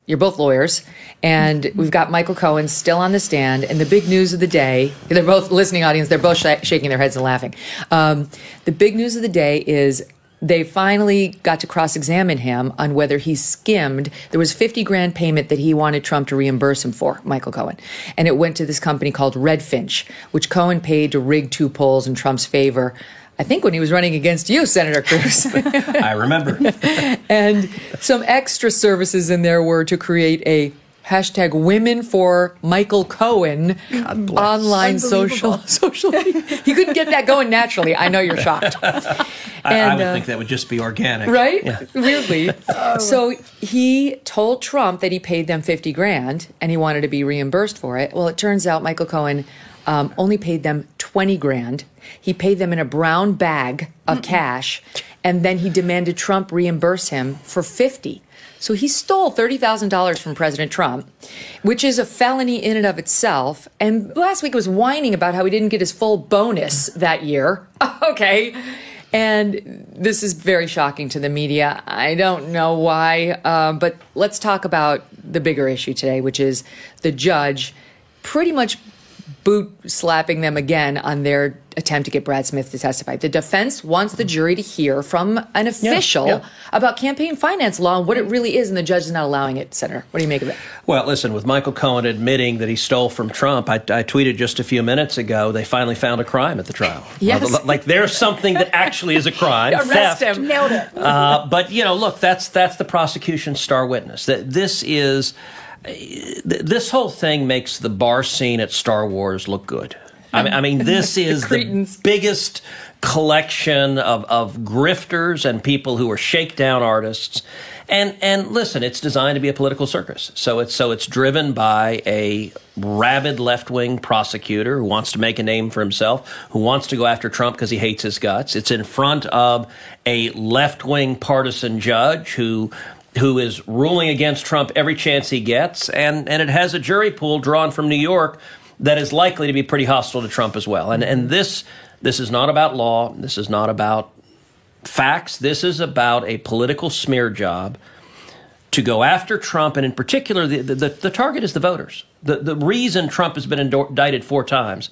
You're both lawyers, and we've got Michael Cohen still on the stand. And the big news of the day, they're both listening audience, they're both shaking their heads and laughing. The big news of the day is they finally got to cross-examine him on whether he skimmed. There was $50,000 payment that he wanted Trump to reimburse him for, Michael Cohen. And it went to this company called Redfinch, which Cohen paid to rig 2 polls in Trump's favor. I think when he was running against you, Senator Cruz. I remember. And some extra services in there were to create a hashtag Women for Michael Cohen online social. He couldn't get that going naturally. I know you're shocked. I would think that would just be organic. Right? Yeah. Weirdly. So he told Trump that he paid them $50,000 and he wanted to be reimbursed for it. Well, it turns out Michael Cohen only paid them $20,000. He paid them in a brown bag of cash, and then he demanded Trump reimburse him for $50,000. So he stole $30,000 from President Trump, which is a felony in and of itself. And last week was whining about how he didn't get his full bonus that year. Okay. And this is very shocking to the media. I don't know why, but let's talk about the bigger issue today, which is the judge pretty much boot slapping them again on their attempt to get Brad Smith to testify. The defense wants the jury to hear from an official about campaign finance law and what it really is, and the judge is not allowing it. Senator, what do you make of it? Well, listen, with Michael Cohen admitting that he stole from Trump, I tweeted just a few minutes ago, they finally found a crime at the trial. Yes. Like there's something that actually is a crime. Arrest theft. him. Nailed it. But, you know, look, that's the prosecution's star witness. That this whole thing makes the bar scene at Star Wars look good. I mean, this is the biggest collection of grifters and people who are shakedown artists. And listen, it's designed to be a political circus. So it's driven by a rabid left-wing prosecutor who wants to make a name for himself, who wants to go after Trump because he hates his guts. It's in front of a left-wing partisan judge who is ruling against Trump every chance he gets, and it has a jury pool drawn from New York that is likely to be pretty hostile to Trump as well. And this is not about law. This is not about facts. This is about a political smear job to go after Trump, and in particular, the target is the voters. The reason Trump has been indicted 4 times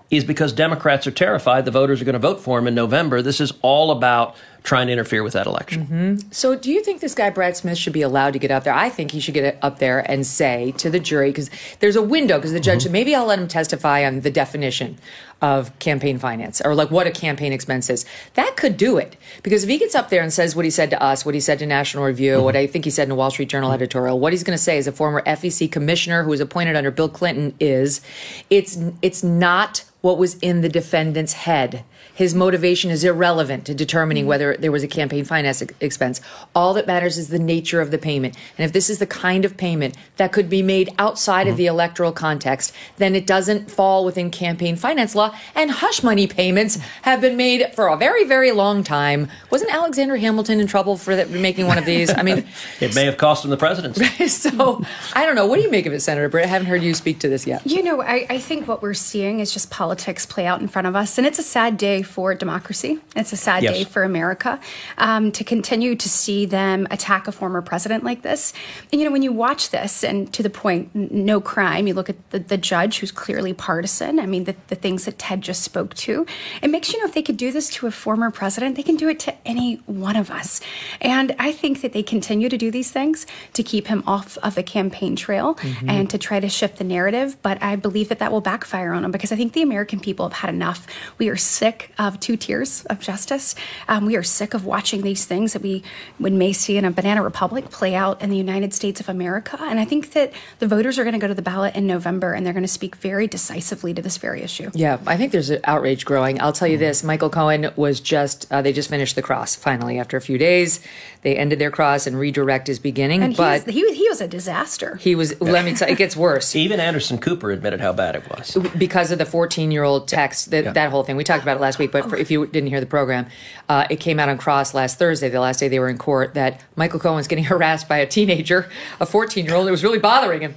is because Democrats are terrified the voters are going to vote for him in November. This is all about trying to interfere with that election. Mm-hmm. So do you think this guy, Brad Smith, should be allowed to get up there? I think he should get up there and say to the jury, because there's a window, because the judge said, maybe I'll let him testify on the definition of campaign finance, or like what a campaign expense is. That could do it. Because if he gets up there and says what he said to us, what he said to National Review, what I think he said in a Wall Street Journal editorial, what he's going to say as a former FEC commissioner who was appointed under Bill Clinton is, it's not what was in the defendant's head. His motivation is irrelevant to determining whether there was a campaign finance expense. All that matters is the nature of the payment. And if this is the kind of payment that could be made outside of the electoral context, then it doesn't fall within campaign finance law. And hush money payments have been made for a very, very long time. Wasn't Alexander Hamilton in trouble for making one of these? I mean, it may have cost him the presidency. So I don't know. What do you make of it, Senator Britt? I haven't heard you speak to this yet. You know, I think what we're seeing is just politics play out in front of us. And it's a sad day for democracy. It's a sad day for America to continue to see them attack a former president like this. And, you know, when you watch this, and to the point, no crime, you look at the judge who's clearly partisan. I mean, the things that Ted just spoke to, it makes you know if they could do this to a former president, they can do it to any one of us. And I think that they continue to do these things to keep him off of the campaign trail and to try to shift the narrative. But I believe that will backfire on him, because I think the American people have had enough. We are sick of 2 tiers of justice. We are sick of watching these things that we may see in a banana republic play out in the United States of America. And I think that the voters are going to go to the ballot in November, and they're going to speak very decisively to this very issue. Yeah, I think there's an outrage growing. I'll tell you this, Michael Cohen was they just finished the cross, finally, after a few days. They ended their cross, and redirect is beginning. And but he was a disaster. He was, let me tell you, it gets worse. Even Anderson Cooper admitted how bad it was. Because of the 14-year-old text, that whole thing. We talked about it last week, but if you didn't hear the program, it came out on Cross last Thursday, the last day they were in court, that Michael Cohen was getting harassed by a teenager, a 14-year-old. It was really bothering him.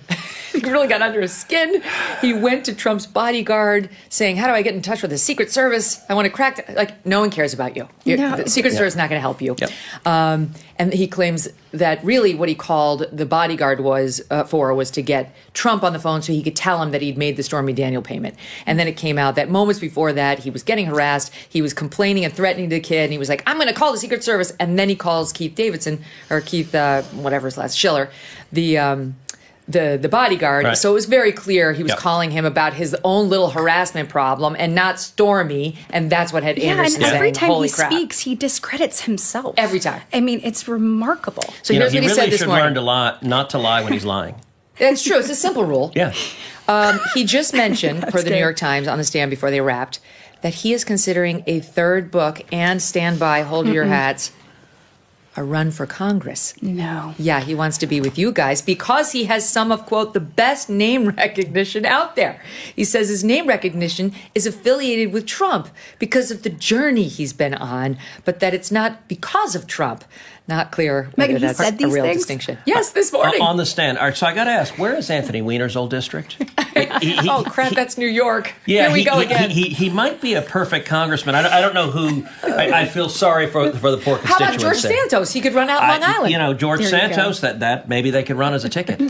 He really got under his skin. He went to Trump's bodyguard saying, how do I get in touch with the Secret Service? I want to crack, no one cares about you. No. The Secret Service is not going to help you. Yep. And he claims that really what he called the bodyguard was to get Trump on the phone so he could tell him that he'd made the Stormy Daniel payment. And then it came out that moments before that, he was getting harassed. He was complaining and threatening the kid. And he was like, I'm going to call the Secret Service. And then he calls Keith Davidson, or Keith, whatever his last, Schiller, the bodyguard. Right. So it was very clear he was calling him about his own little harassment problem and not Stormy. And that's what had Anderson saying. Every time Holy he crap. speaks, he discredits himself. Every time. I mean, it's remarkable. So here's what he said this morning. He really should learn not to lie when he's lying. It's true. It's a simple rule. Yeah. He just mentioned for the New York Times on the stand before they wrapped that he is considering a third book and stand by, hold your hats, a run for Congress. No. Yeah, he wants to be with you guys because he has some of, quote, the best name recognition out there. He says his name recognition is affiliated with Trump because of the journey he's been on, but that it's not because of Trump. Not clear whether Megyn, that's said these a real things? distinction. Yes, this morning. On the stand. All right, so I got to ask, where is Anthony Weiner's old district? Oh, crap, that's New York. Yeah, Here we go again. He might be a perfect congressman. I don't know who. I feel sorry for the poor constituency. How about George Santos? He could run out Long Island. George Santos, that maybe they could run as a ticket.